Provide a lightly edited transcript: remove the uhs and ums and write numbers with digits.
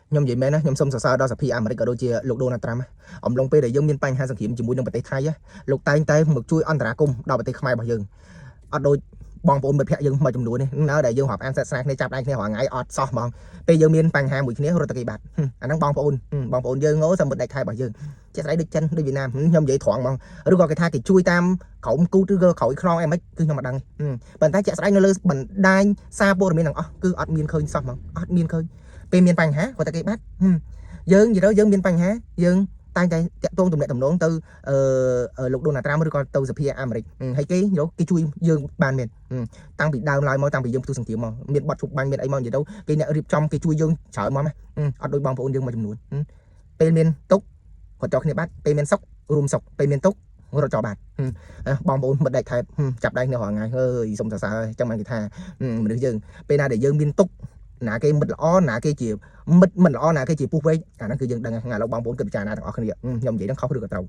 ខ្ញុំនិយាយមែនណាខ្ញុំសូមសរសើរដល់សភាអាមេរិកក៏ដូចជាលោកដូណាល់ត្រាំអំឡុងពេលដែលយើងមានបញ្ហាសង្គ្រាមជាមួយនឹងប្រទេសថៃលោកតែងតែមកជួយអន្តរាគមន៍ដល់ប្រទេសខ្មែររបស់យើងអត់ដូចបងប្អូនមិត្តភ័ក្តិយើងមួយចំនួននេះនៅដែលយើងរាប់អានសិតស្នាគ្នាចាប់ដៃគ្នារាល់ថ្ងៃអត់សោះហ្មងពេលយើងមានបញ្ហាមួយគ្នារត់តែគេបាត់អាហ្នឹងបងប្អូនយើងងសមុទ្រដៃថៃរបស់យើងជាក់ស្ដែងដូចចិនដូចវៀតណាមខ្ញុំនិយាយត្រង់ហ្មងឬក៏គេថាគេជួយតាមក្រោមគូតឬក៏ក្រោយខ្នងអីមិនគឺខ្ញុំមិនដឹងប៉ុន្តែជាក់ស្ដែងនៅលើបណ្ដាញសារព័ត៌មានទាំងអស់គឺអត់មានឃើញសោះហ្មងអត់មានឃើញពេលមានបញ្ហាគាត់តែគេបាត់យើងនិយាយទៅយើងមានបញ្ហាយើងតែងតែតាក់ទងទំនាក់ទំនងទៅលោកដូណាល់ត្រាំឬក៏ទៅសភាអាមេរិកហើយគេជួយយើងបានមែនតាំងពីដើមឡើយមកតាំងពីយើងផ្ទុះសង្គ្រាមមកមានបទជប់បាញ់មានអីមកនិយាយទៅគេអ្នករៀបចំគេជួយយើងច្រើនមកអត់ដូចបងប្អូនយើងមួយចំនួនពេលមានទុកគាត់ចោលគ្នាបាត់ពេលមានសុខរួមសុខពេលមានទុករត់ចោលបាត់បងប្អូនមិត្តដៃថែបចាប់ដៃគ្នារាល់ថ្ងៃហើយសុំសរសើរចឹងបានគេថាមនុស្សយើងពេលណាដែលយើងមានទុកណាគេមិត្តល្អណាគេជាមិត្តមិនល្អណាគេជាពុះវែកអាហ្នឹងគឺយើងដឹងថ្ងៃឡូវបងប្អូនគិតពិចារណាទាំងអស់គ្នាខ្ញុំនិយាយហ្នឹងខុសឬក៏ត្រូវ